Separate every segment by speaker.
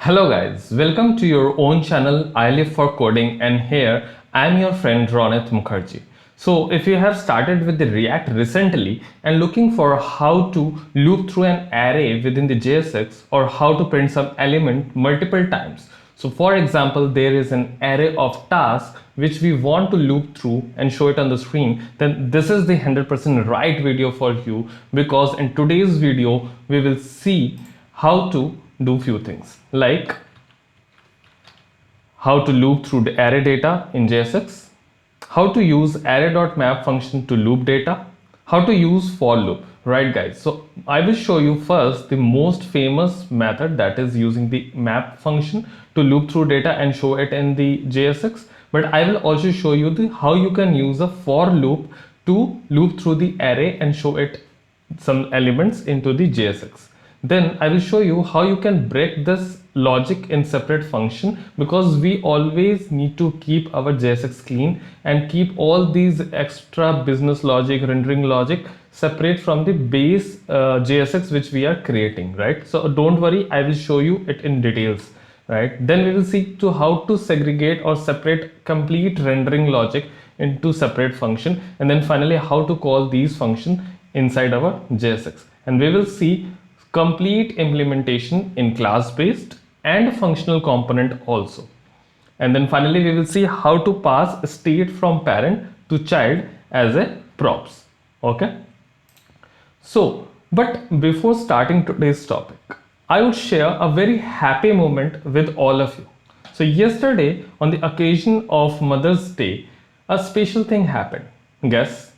Speaker 1: Hello guys, welcome to your own channel I Live for Coding, and here I am your friend Ronit Mukherjee. So if you have started with the React recently and looking for how to loop through an array within the JSX or how to print some element multiple times. So for example, there is an array of tasks which we want to loop through and show it on the screen, then this is the 100% right video for you, because in today's video we will see how to do few things like how to loop through the array data in JSX, how to use array.map function to loop data, how to use for loop. Right guys, so I will show you first the most famous method, that is using the map function to loop through data and show it in the JSX, but I will also show you how you can use a for loop to loop through the array and show it some elements into the JSX. Then I will show you how you can break this logic in separate function, because we always need to keep our JSX clean and keep all these extra business logic, rendering logic separate from the base JSX which we are creating, right? So don't worry, I will show you it in details, right? Then we will see to how to segregate or separate complete rendering logic into separate function, and then finally how to call these function inside our JSX. And we will see complete implementation in class based and functional component also. And then finally we will see how to pass state from parent to child as a props. Okay, so but before starting today's topic, I would share a very happy moment with all of you. So yesterday, on the occasion of Mother's Day, a special thing happened. Guess?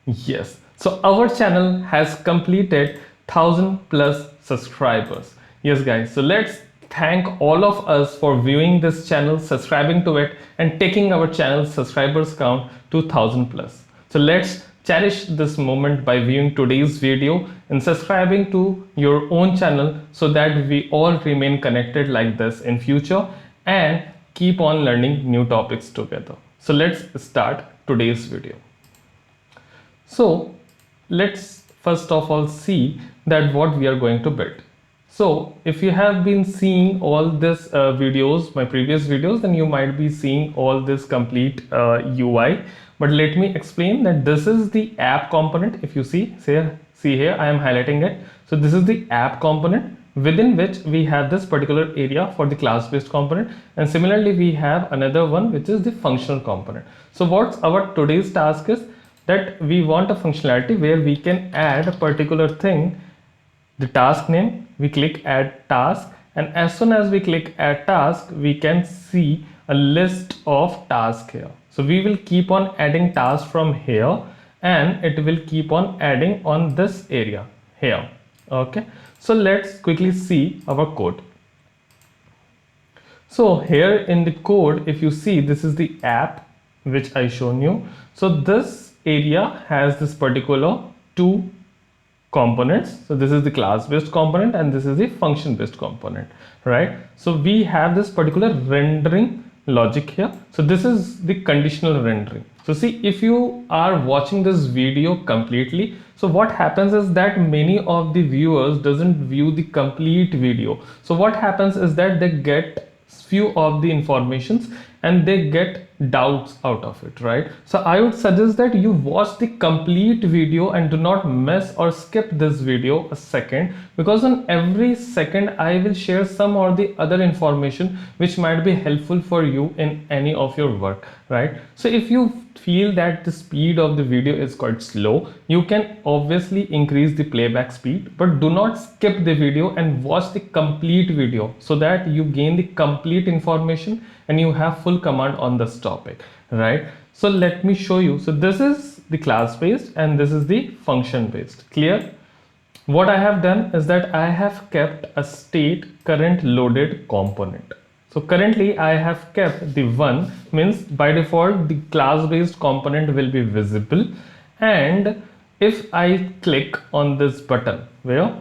Speaker 1: Yes. So our channel has completed 1000+ subscribers. Yes guys, so let's thank all of us for viewing this channel, subscribing to it, and taking our channel subscribers count to 1000+. So let's cherish this moment by viewing today's video and subscribing to your own channel, so that we all remain connected like this in future and keep on learning new topics together. So let's start today's video. So let's first of all see that what we are going to build. So if you have been seeing all this videos, my previous videos, then you might be seeing all this complete UI. But let me explain that this is the app component. If you see here, I am highlighting it. So this is the app component, within which we have this particular area for the class based component, and similarly we have another one which is the functional component. So what's our today's task is that we want a functionality where we can add a particular thing, the task name, we click add task, and as soon as we click add task, we can see a list of tasks here. So we will keep on adding tasks from here, and it will keep on adding on this area here. Okay, so let's quickly see our code. So here in the code, if you see, this is the app which I shown you. So this area has this particular two components. So this is the class based component and this is the function based component, right? So we have this particular rendering logic here. So this is the conditional rendering. So see, if you are watching this video completely, so what happens is that many of the viewers doesn't view the complete video. So what happens is that they get few of the informations and they get doubts out of it, right? So I would suggest that you watch the complete video and do not miss or skip this video a second, because on every second I will share some or the other information which might be helpful for you in any of your work, right? So if you feel that the speed of the video is quite slow, you can obviously increase the playback speed, but do not skip the video and watch the complete video, so that you gain the complete information and you have full command on this topic, right? So let me show you. So this is the class based and this is the function based. Clear? What I have done is that I have kept a state current loaded component. So currently I have kept the one, means by default the class based component will be visible, and if I click on this button where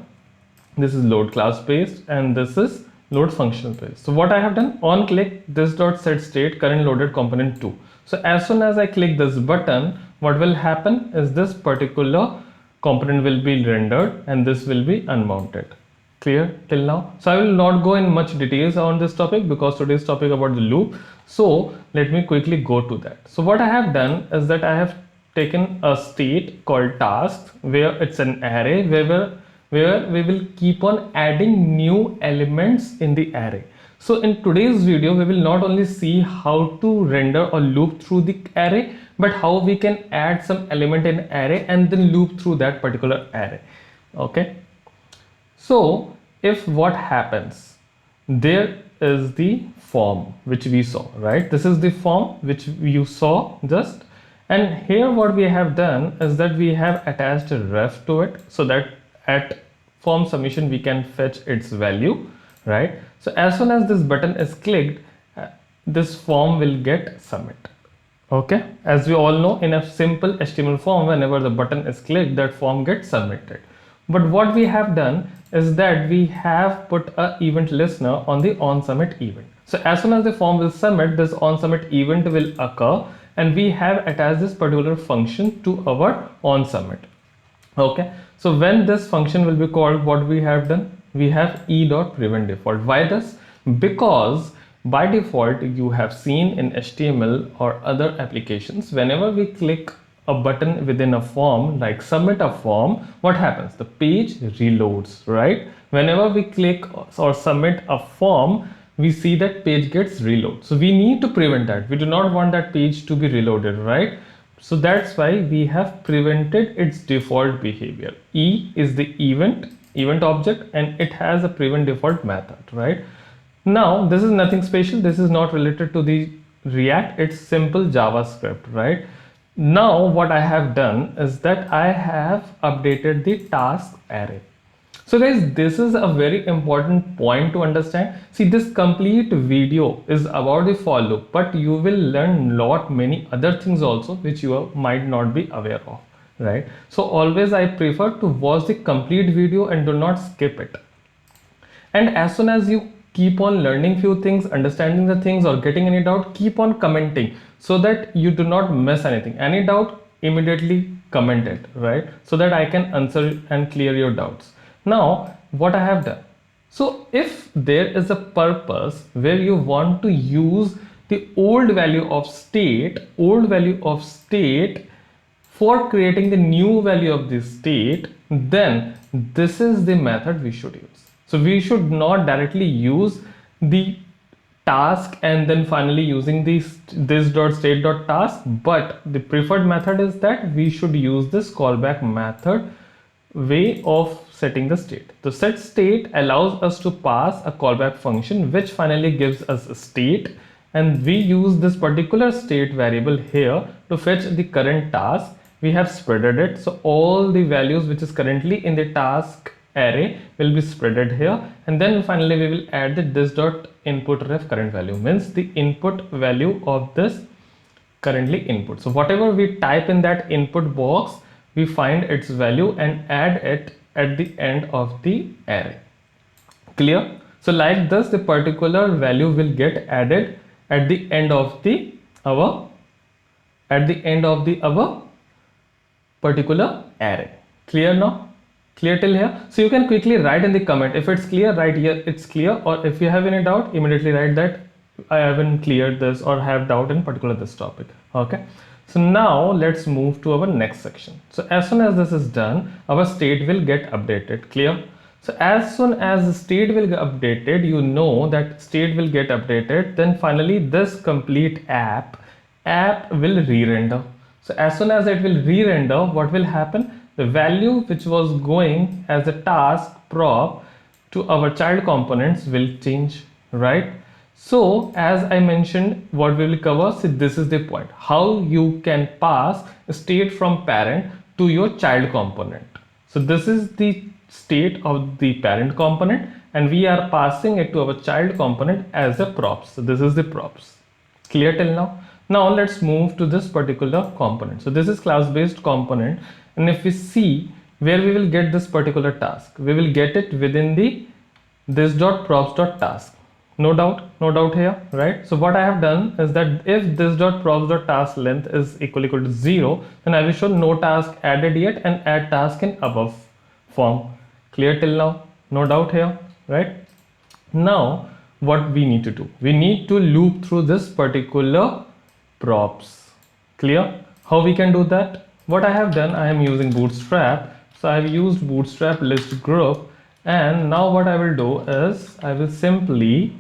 Speaker 1: this is load class based and this is load functional based. So what I have done, on click this dot set state current loaded component 2. So as soon as I click this button, what will happen is this particular component will be rendered and this will be unmounted. Clear till now? So I will not go in much details on this topic because today's topic about the loop. So let me quickly go to that. So what I have done is that I have taken a state called tasks where it's an array where we will keep on adding new elements in the array. So in today's video, we will not only see how to render or loop through the array, but how we can add some element in array and then loop through that particular array. Okay. So if what happens, there is the form which we saw, right? This is the form which you saw just, and here what we have done is that we have attached a ref to it so that at form submission we can fetch its value, right? So as soon as this button is clicked, this form will get submit. Okay, as we all know, in a simple HTML form, whenever the button is clicked, that form gets submitted. But what we have done is that we have put a event listener on the onSubmit event. So as soon as the form will submit, this onSubmit event will occur, and we have attached this particular function to our onSubmit. Okay, so when this function will be called, what we have done, we have e.preventDefault. Why this? Because by default you have seen in HTML or other applications, whenever we click a button within a form like submit a form, what happens? The page reloads, right? Whenever we click or submit a form, we see that page gets reload. So we need to prevent that. We do not want that page to be reloaded, right? So that's why we have prevented its default behavior. E is the event object, and it has a prevent default method, right? Now this is nothing special. This is not related to the React. It's simple JavaScript, right? Now what I have done is that I have updated the task array. So guys, this is a very important point to understand. See, this complete video is about the for loop, but you will learn many other things also which you might not be aware of, right? So always I prefer to watch the complete video and do not skip it. And as soon as you keep on learning few things, understanding the things, or getting any doubt, keep on commenting so that you do not miss anything. Any doubt, immediately comment it, right? So that I can answer and clear your doubts. Now what I have done, so if there is a purpose where you want to use the old value of state for creating the new value of this state, then this is the method we should use. So we should not directly use the task and then finally using this.state.task, but the preferred method is that we should use this callback method way of setting the state. The set state allows us to pass a callback function which finally gives us a state, and we use this particular state variable here to fetch the current task. We have spreaded it, so all the values which is currently in the task array will be spreaded here, and then finally we will add the this.input_ref current value, means the input value of this currently input. So whatever we type in that input box, we find its value and add it at the end of the array. Clear? So like this, the particular value will get added at the end of our particular array. Clear now? Clear till here? So you can quickly write in the comment. If it's clear, write here it's clear, or if you have any doubt, immediately write that I haven't cleared this or have doubt in particular this topic. Okay. So now let's move to our next section. So as soon as this is done, our state will get updated. Clear? So as soon as the state will get updated, you know that state will get updated, then finally this complete app will re-render. So as soon as it will re-render, what will happen? The value which was going as a task prop to our child components will change, right? So as I mentioned, what we will cover, see, this is the point, how you can pass a state from parent to your child component. So this is the state of the parent component, and we are passing it to our child component as a props. So this is the props. Clear till now? Now let's move to this particular component. So this is class based component, and if we see where we will get this particular task, we will get it within the this.props.task. No doubt here, right? So what I have done is that if this.props.task length is equal to 0, then I will show no task added yet and add task in above form. Clear till now? No doubt here, right? Now, what we need to do? We need to loop through this particular props. Clear? How we can do that? What I have done, I am using Bootstrap. So I have used Bootstrap list group, and now what I will do is I will simply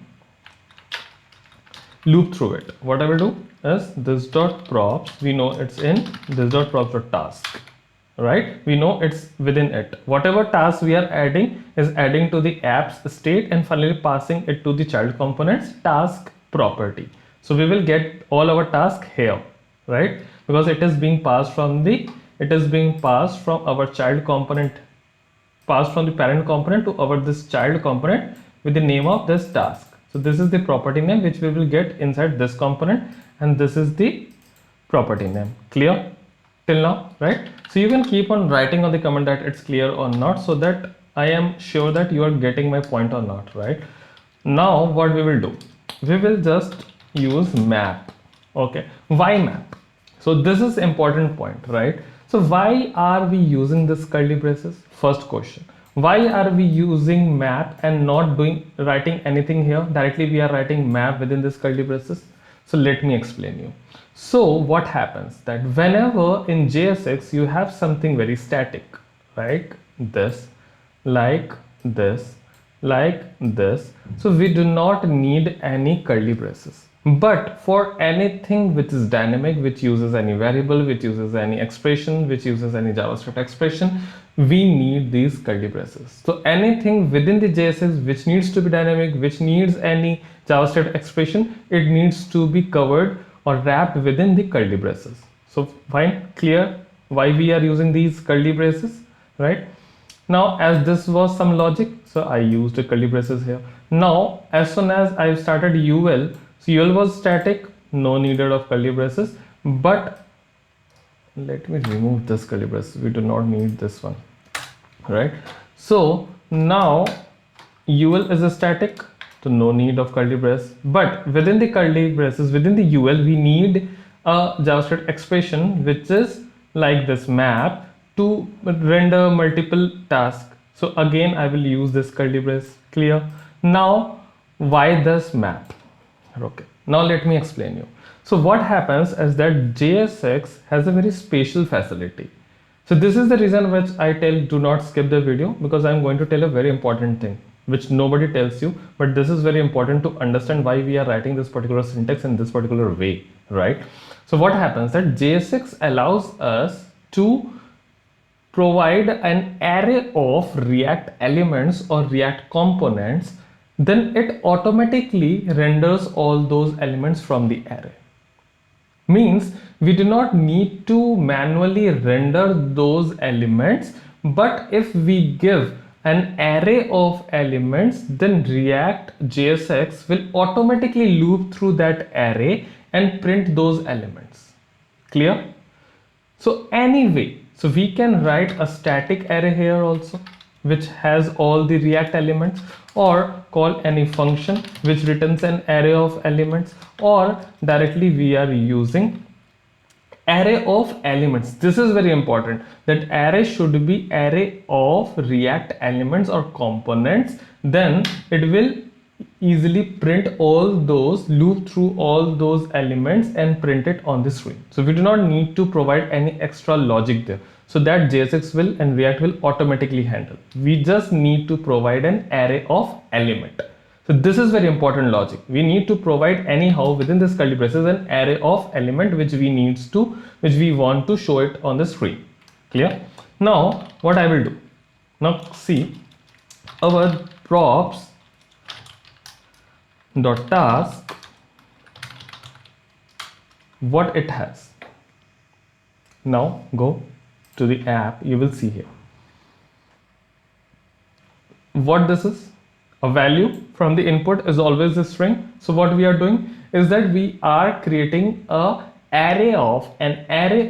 Speaker 1: loop through it. What I will do is this dot props, we know it's in this dot props dot task, right? We know it's within it. Whatever task we are adding is adding to the app's state and finally passing it to the child component's task property. So we will get all our task here, right? Because it is being passed from our child component, passed from the parent component to our this child component with the name of this task. So this is the property name which we will get inside this component, and this is the property name. Clear till now, right? So you can keep on writing on the comment that it's clear or not, so that I am sure that you are getting my point or not, right? Now what we will do, we will just use map. Okay, why map? So this is important point, right? So why are we using this curly braces? First question, why are we using map and not writing anything here? Directly we are writing map within this curly braces. So let me explain you. So what happens that whenever in JSX you have something very static, right? This, like this, like this. So we do not need any curly braces. But for anything which is dynamic, which uses any variable, which uses any expression, which uses any JavaScript expression, we need these curly braces. So anything within the JSX which needs to be dynamic, which needs any JavaScript expression, it needs to be covered or wrapped within the curly braces. So fine, clear why we are using these curly braces, right? Now as this was some logic, so I used the curly braces here. Now as soon as I started UL, so UL was static, no needed of curly braces, but let me remove this curly braces, we do not need this one, right? So now UL is a static, so no need of curly brace, but within the curly braces, within the UL, we need a JavaScript expression which is like this map to render multiple tasks. So again, I will use this curly brace. Clear? Now, why this map? Okay, now let me explain you. So what happens is that JSX has a very spatial facility. So this is the reason which I tell do not skip the video, because I'm going to tell a very important thing which nobody tells you, but this is very important to understand why we are writing this particular syntax in this particular way, right? So what happens that JSX allows us to provide an array of React elements or React components, then it automatically renders all those elements from the array. Means we do not need to manually render those elements, but if we give an array of elements, then React JSX will automatically loop through that array and print those elements. Clear? So anyway, so we can write a static array here also, which has all the React elements, or call any function which returns an array of elements, or directly we are using array of elements. This is very important, that array should be array of React elements or components, then it will easily print all those, loop through all those elements and print it on the screen. So we do not need to provide any extra logic there, so that JSX will and React will automatically handle. We just need to provide an array of element. So this is very important logic. We need to provide anyhow within this curly braces an array of element which we want to show it on the screen. Clear? Now what I will do, now see our props dot task, what it has. Now go to the app, you will see here what this is. A value from the input is always a string. So what we are doing is that we are creating an array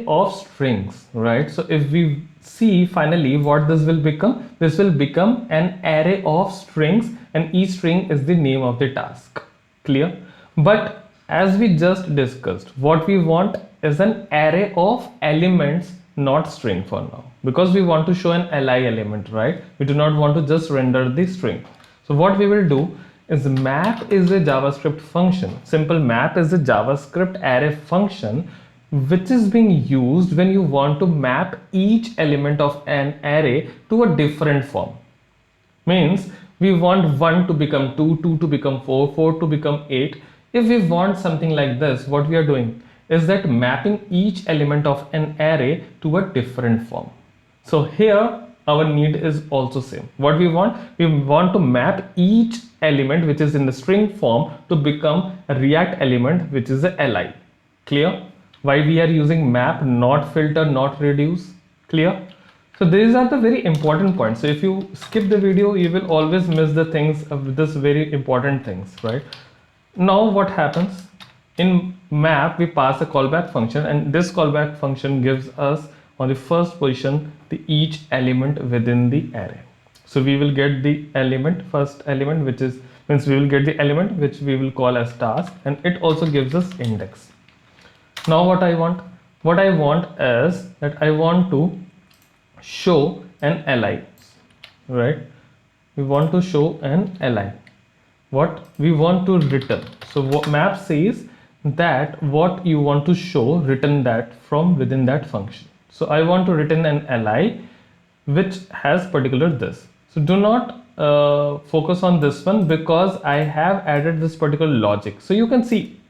Speaker 1: of strings, right? So if we see finally what this will become, this will become an array of strings, and each string is the name of the task. Clear? But as we just discussed, what we want is an array of elements not string for now, because we want to show an li element, right? We do not want to just render the string. So what we will do is map is a JavaScript function. Simple map is a JavaScript array function which is being used when you want to map each element of an array to a different form. Means we want 1 to become 2, 2 to become 4, 4 to become 8. If we want something like this, what we are doing is that mapping each element of an array to a different form. So here our need is also same. What we want to map each element which is in the string form to become a React element which is a li. Clear? Why we are using map, not filter, not reduce? Clear? So these are the very important points. So if you skip the video, you will always miss the things of this very important things, right? Now what happens? In map, we pass a callback function, and this callback function gives us on the first position the each element within the array. So we will get the element, first element, which is means we will get the element which we will call as task, and it also gives us index. Now what I want is that I want to show an li, right? We want to show an li. What we want to return. So what map says that what you want to show, return that from within that function. So I want to return an li which has particular this. So do not focus on this one, because I have added this particular logic. So you can see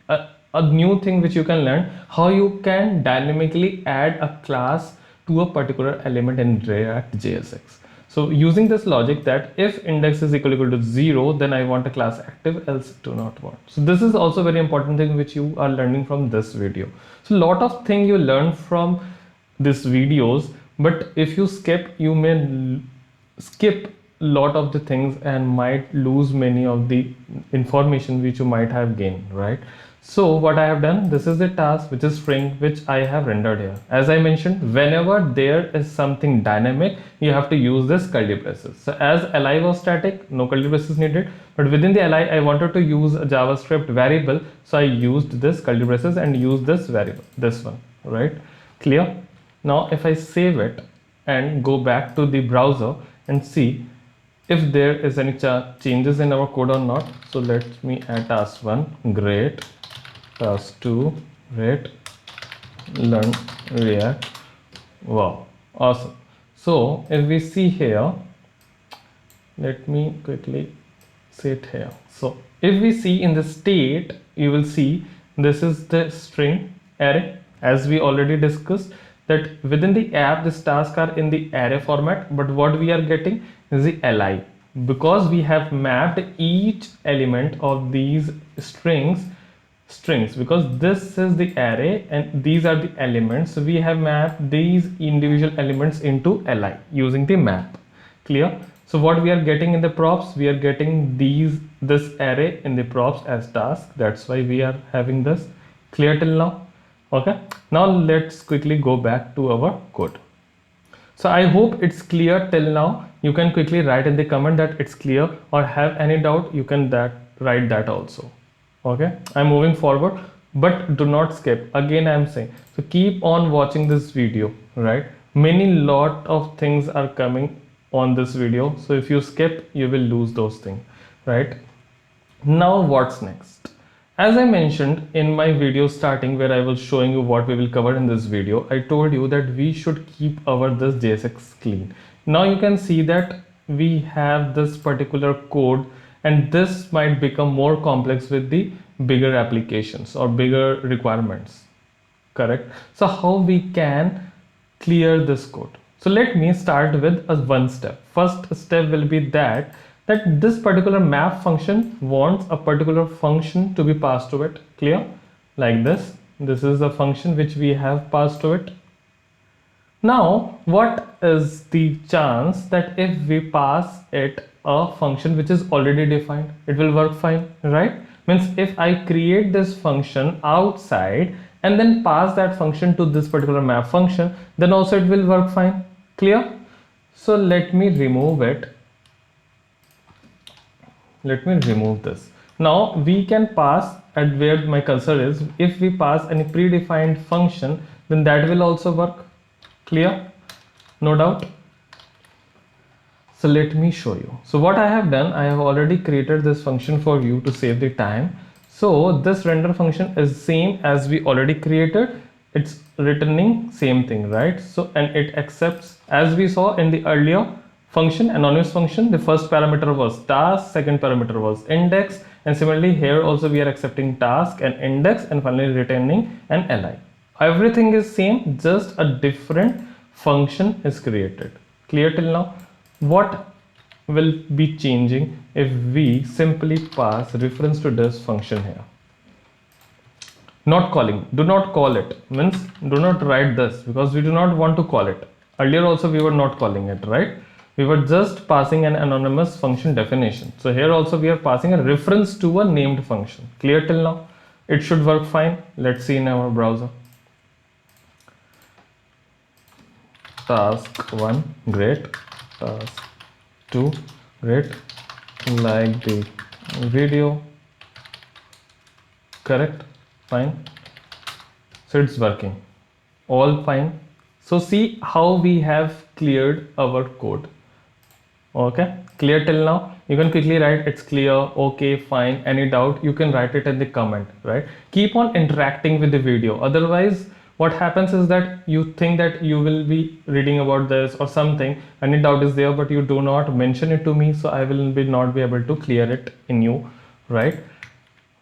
Speaker 1: a new thing which you can learn, how you can dynamically add a class to a particular element in React JSX. So using this logic that if index is equal to 0, then I want a class active, else do not want. So this is also very important thing which you are learning from this video. So lot of thing you learn from these videos, but if you skip, you may skip lot of the things and might lose many of the information which you might have gained, right? So what I have done, this is the task which is string which I have rendered here. As I mentioned, whenever there is something dynamic, you have to use this curly braces. So as li was static, no curly braces needed, but within the li I wanted to use a JavaScript variable, so I used this curly braces and used this variable, this one, right? Clear? Now if I save it and go back to the browser and see if there is any changes in our code or not. So let me add task 1, great. Task 2, great. Learn React. Wow, awesome. So if we see here, let me quickly sit here. So if we see in the state, you will see this is the string array, as we already discussed that within the app these tasks are in the array format, but what we are getting is the li, because we have mapped each element of these strings, because this is the array and these are the elements. So we have mapped these individual elements into li using the map. Clear? So what we are getting in the props, we are getting this array in the props as task. That's why we are having this. Clear till now? Okay, now let's quickly go back to our code. So I hope it's clear till now. You can quickly write in the comment that it's clear, or have any doubt, you can write that also. Okay, I'm moving forward, but do not skip. Again, I'm saying, so keep on watching this video, right? Lot of things are coming on this video. So if you skip, you will lose those things, right? Now what's next? As I mentioned in my video starting, where I was showing you what we will cover in this video, I told you that we should keep our this JSX clean. Now you can see that we have this particular code, and this might become more complex with the bigger applications or bigger requirements, correct? So how we can clear this code? So let me start with a one step. First step will be that this particular map function wants a particular function to be passed to it. Clear? Like this. This is the function which we have passed to it. Now, what is the chance that if we pass it a function which is already defined, it will work fine, right? Means if I create this function outside and then pass that function to this particular map function, then also it will work fine. Clear? So let me remove it. Let me remove this. Now we can pass at where my cursor is. If we pass any predefined function, then that will also work. Clear? No doubt? So let me show you. So what I have done, I have already created this function for you to save the time. So this render function is same as we already created. It's returning same thing, right? So, and it accepts, as we saw in the earlier function, anonymous function, the first parameter was task, second parameter was index, and similarly here also we are accepting task and index, and finally returning an li. Everything is same, just a different function is created. Clear till now? What will be changing if we simply pass reference to this function here? Not calling, do not call it, means do not write this, because we do not want to call it. Earlier also we were not calling it, right? We were just passing an anonymous function definition. So here also we are passing a reference to a named function. Clear till now? It should work fine. Let's see in our browser. Task 1, great. Task 2, great. Like the video, correct, fine. So it's working, all fine. So see how we have cleared our code. Okay, clear till now? You can quickly write it's clear, okay, fine. Any doubt, you can write it in the comment, right? Keep on interacting with the video. Otherwise, what happens is that you think that you will be reading about this or something, any doubt is there, but you do not mention it to me, so I will not be able to clear it in you, right?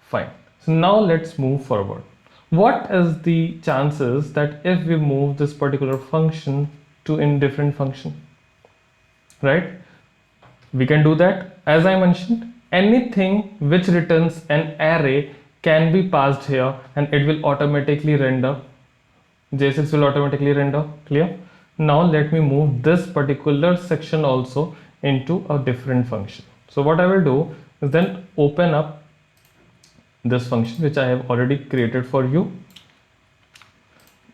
Speaker 1: Fine. So now let's move forward. What is the chances that if we move this particular function to a different function, right? We can do that. As I mentioned, anything which returns an array can be passed here and it will automatically render. JSX will automatically render. Clear? Now let me move this particular section also into a different function. So what I will do is then open up this function which I have already created for you.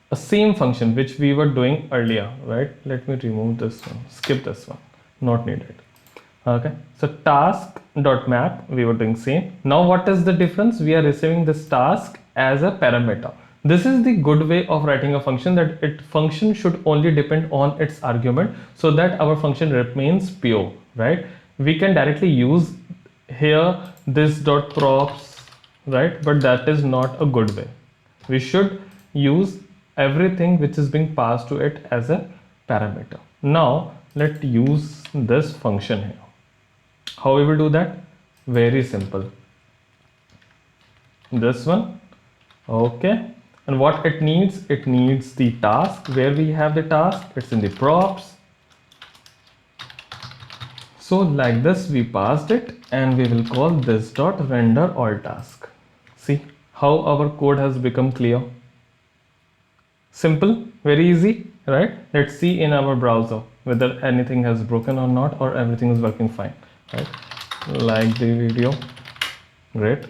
Speaker 1: A same function which we were doing earlier, right? Let me remove this one, skip this one, not needed. Okay, so task.map we were doing same. Now what is the difference? We are receiving this task as a parameter. This is the good way of writing a function, that it function should only depend on its argument so that our function remains pure, right? We can directly use here this dot props, right? But that is not a good way. We should use everything which is being passed to it as a parameter. Now let's use this function here. How we will do that? Very simple. This one, okay. And what it needs the task. Where we have the task, it's in the props. So like this we passed it, and we will call this dot render all task. See how our code has become clear. Simple, very easy, right? Let's see in our browser whether anything has broken or not, or everything is working fine, right? Like the video, great.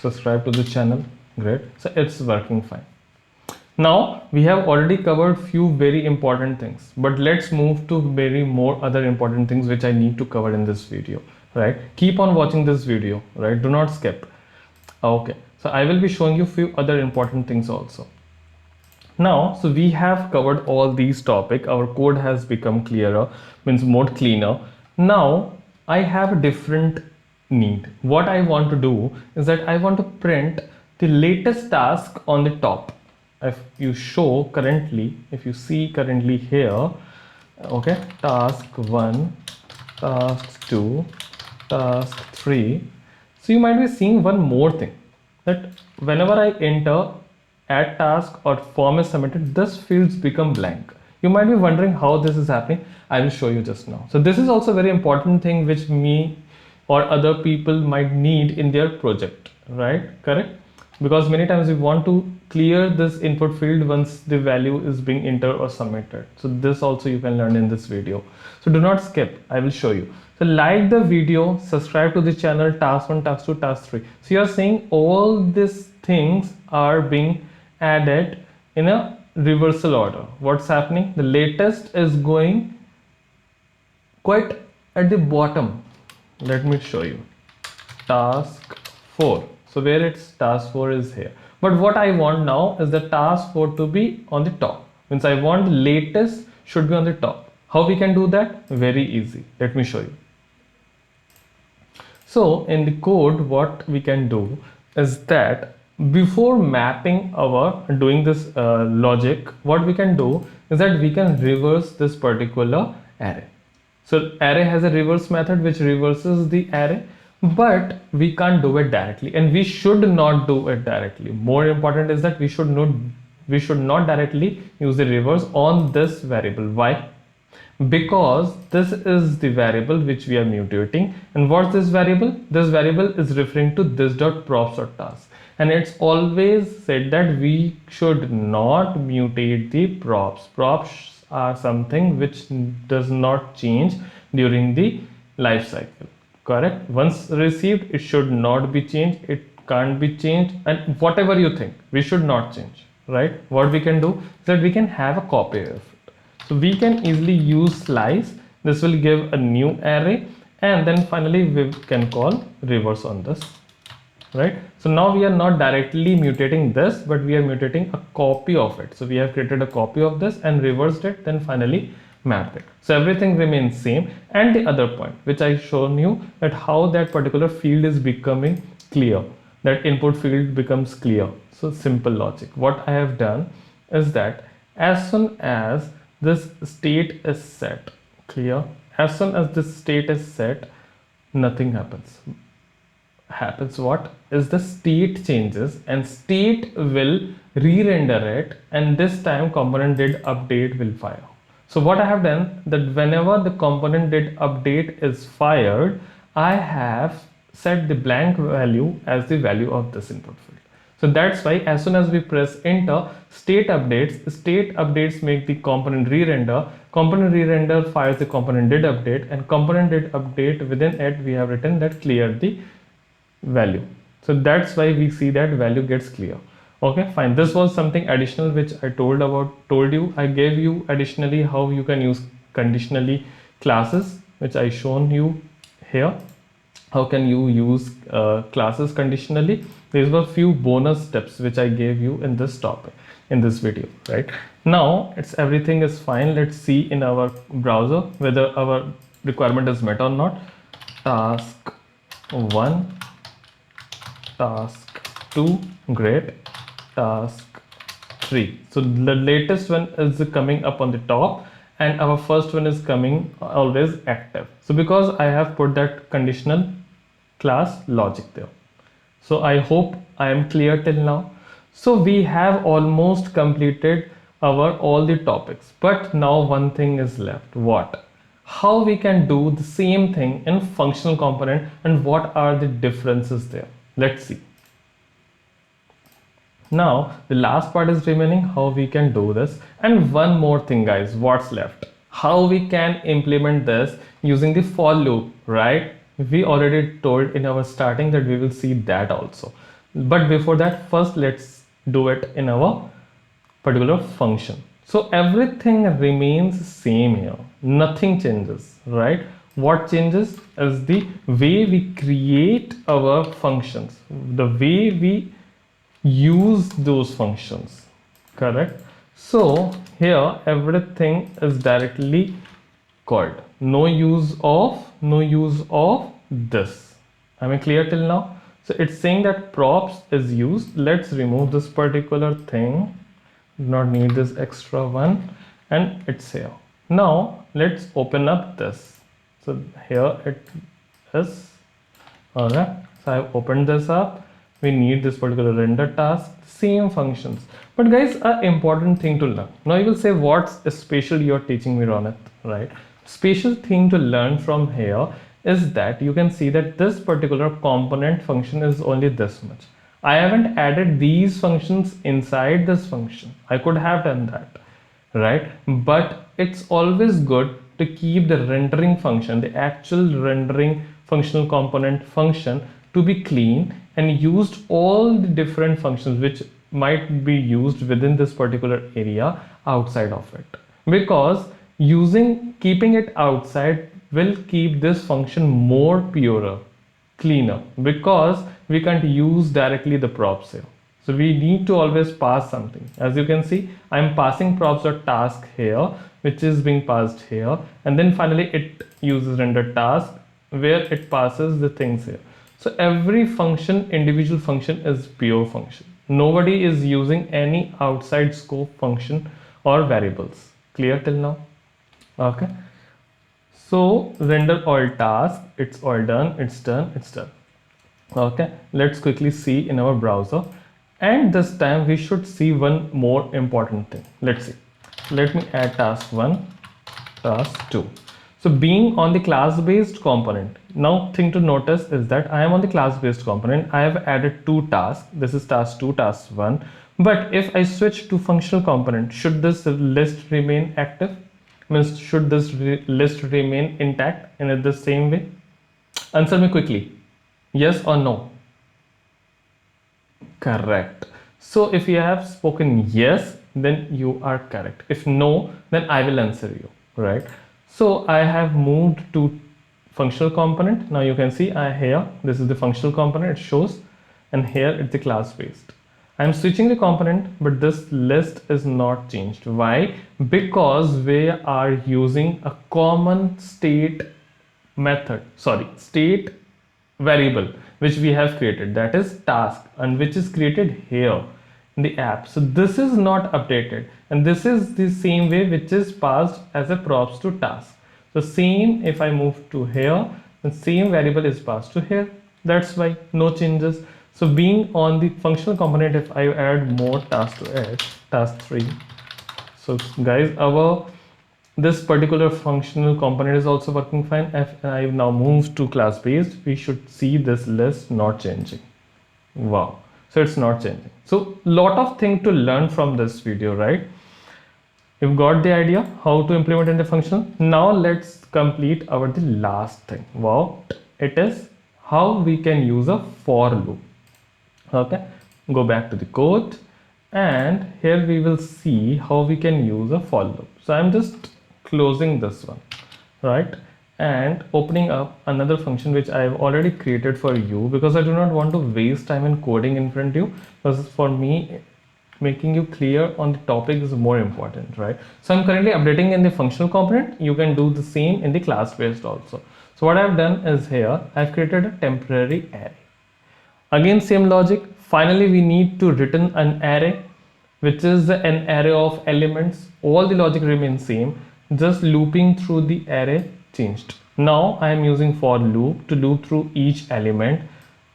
Speaker 1: Subscribe to the channel, great. So it's working fine. Now we have already covered few very important things, but let's move to very more other important things which I need to cover in this video, right? Keep on watching this video, right? Do not skip. Okay, so I will be showing you few other important things also. Now, so we have covered all these topics. Our code has become clearer, means more cleaner. Now I have a different need. What I want to do is that I want to print the latest task on the top. If you show currently, if you see currently here, okay, task 1, task 2, task 3. So you might be seeing one more thing, that whenever I enter add task or form is submitted, this fields become blank. You might be wondering how this is happening. I will show you just now. So this is also a very important thing which me or other people might need in their project, right? Correct? Because many times we want to clear this input field once the value is being entered or submitted. So this also you can learn in this video. So do not skip, I will show you. So like the video, subscribe to the channel, task 1, task 2, task 3. So you are seeing all these things are being added in a reversal order. What's happening? The latest is going quite at the bottom. Let me show you. Task 4. So where it's task 4 is here. But what I want now is the task 4 to be on the top. Means I want the latest should be on the top. How we can do that? Very easy. Let me show you. So in the code, what we can do is that before mapping our doing this logic, what we can do is that we can reverse this particular array. So array has a reverse method which reverses the array, but we can't do it directly, and we should not do it directly. More important is that we should not directly use the reverse on this variable. Why? Because this is the variable which we are mutating. And what's this variable? This variable is referring to this dot props dot task, and it's always said that we should not mutate the props are something which does not change during the life cycle. Correct? Once received, it should not be changed, it can't be changed, and whatever you think, we should not change. Right? What we can do is that we can have a copy of it. So we can easily use slice. This will give a new array, and then finally we can call reverse on this. Right? So now we are not directly mutating this, but we are mutating a copy of it. So we have created a copy of this and reversed it, then finally mapped it. So everything remains same. And the other point which I shown you, that how that particular field is becoming clear, that input field becomes clear. So simple logic. What I have done is that as soon as this state is set, clear, as soon as this state is set, nothing happens. What is the state changes, and state will re-render it, and this time component did update will fire. So what I have done, that whenever the component did update is fired, I have set the blank value as the value of this input field. So that's why as soon as we press enter, state updates make the component re-render fires the component did update, and component did update, within it we have written that clear the value. So that's why we see that value gets clear. Okay, fine. This was something additional which I told you. I gave you additionally how you can use conditionally classes, which I shown you here. How can you use classes conditionally? These were few bonus steps which I gave you in this topic, in this video. Right now, everything is fine. Let's see in our browser whether our requirement is met or not. Task 1, task 2, great. Task 3. So the latest one is coming up on the top, and our first one is coming always active. So because I have put that conditional class logic there. So I hope I am clear till now. So we have almost completed our all the topics, but now one thing is left. What? How we can do the same thing in functional component, and what are the differences there? Let's see. Now the last part is remaining, how we can do this. And one more thing guys, what's left? How we can implement this using the for loop, right? We already told in our starting that we will see that also. But before that, first let's do it in our particular function. So everything remains same here, nothing changes, right? What changes is the way we create our functions, the way we use those functions. Correct? So here everything is directly called. No use of this. Am I clear till now? So it's saying that props is used. Let's remove this particular thing. Do not need this extra one, and it's here. Now let's open up this. So here it is. Alright. So I've opened this up. We need this particular render task, same functions. But guys, an important thing to learn. Now you will say, what's special you're teaching me, Ronit, right? Special thing to learn from here is that you can see that this particular component function is only this much. I haven't added these functions inside this function. I could have done that, right? But it's always good to keep the rendering function, the actual rendering functional component function, to be clean and used all the different functions which might be used within this particular area outside of it, because keeping it outside will keep this function more purer, cleaner, because we can't use directly the props here. So we need to always pass something. As you can see, I'm passing props.task here, which is being passed here, and then finally it uses render task where it passes the things here. So every function, individual function is pure function. Nobody is using any outside scope function or variables. Clear till now? Okay. So render all task, it's all done, it's done, it's done. Okay, let's quickly see in our browser, and this time we should see one more important thing. Let's see. Let me add task 1, task 2. So being on the class based component, now thing to notice is that I am on the class based component. I have added two tasks. This is task 2, task 1. But if I switch to functional component, should this list remain active? Means should this list remain intact in the same way? Answer me quickly. Yes or no? Correct. So if you have spoken yes, then you are correct. If no, then I will answer you, right? So I have moved to functional component. Now you can see here, this is the functional component, it shows, and here it's the class based. I'm switching the component, but this list is not changed. Why? Because we are using a common state state variable which we have created, that is task, and which is created here in the app. So this is not updated, and this is the same way which is passed as a props to task. So same, if I move to here, the same variable is passed to here. That's why no changes. So being on the functional component, if I add more task to add task 3, so guys, our this particular functional component is also working fine. If I now move to class based, we should see this list not changing. Wow. So it's not changing. So lot of thing to learn from this video, right? You've got the idea how to implement in the functional. Now let's complete our the last thing. Wow. It is how we can use a for loop. Okay. Go back to the code, and here we will see how we can use a for loop. So I'm just closing this one, right, and opening up another function which I have already created for you, because I do not want to waste time in coding in front of you, because for me making you clear on the topic is more important, right? So I'm currently updating in the functional component. You can do the same in the class based also. So what I've done is here I've created a temporary array. Again same logic. Finally we need to return an array, which is an array of elements. All the logic remains same, just looping through the array changed. Now I am using for loop to loop through each element.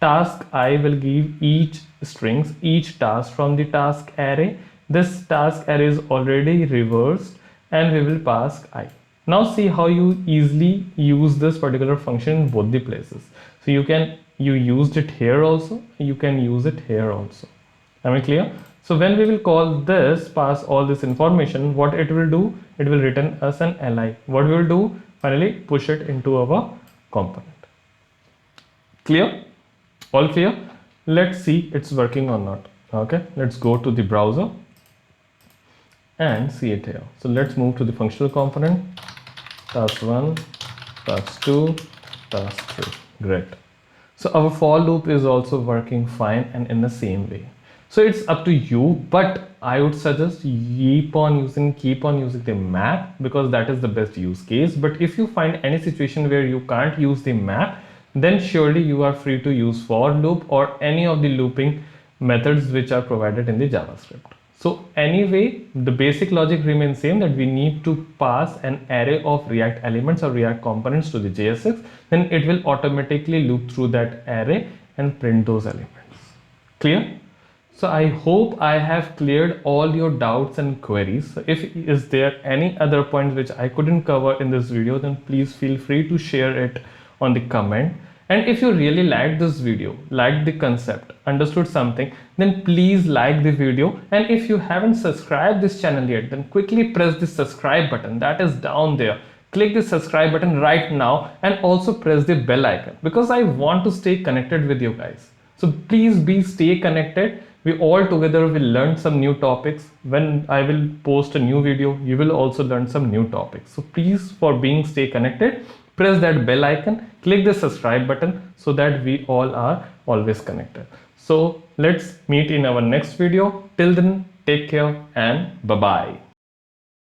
Speaker 1: Task I will give each strings, each task from the task array. This task array is already reversed, and we will pass I. Now see how you easily use this particular function in both the places. So you used it here also, you can use it here also. Am I clear? So when we will call this, pass all this information, what it will do, it will return us an li. What we will do, finally push it into our component. Clear? All clear? Let's see it's working or not. Okay, let's go to the browser and see it here. So let's move to the functional component. Task 1, task 2, task 3. Great. So our for loop is also working fine and in the same way. So it's up to you, but I would suggest keep on using the map, because that is the best use case. But if you find any situation where you can't use the map, then surely you are free to use for loop or any of the looping methods which are provided in the JavaScript. So anyway, the basic logic remains same, that we need to pass an array of React elements or React components to the JSX. Then it will automatically loop through that array and print those elements. Clear? So I hope I have cleared all your doubts and queries. So if is there any other points which I couldn't cover in this video, then please feel free to share it on the comment. And if you really liked this video, liked the concept, understood something, then please like the video. And if you haven't subscribed this channel yet, then quickly press the subscribe button that is down there. Click the subscribe button right now, and also press the bell icon, because I want to stay connected with you guys. So please stay connected. We all together will learn some new topics. When I will post a new video, you will also learn some new topics. So please, for stay connected, press that bell icon, click the subscribe button, so that we all are always connected. So let's meet in our next video. Till then, take care and bye bye.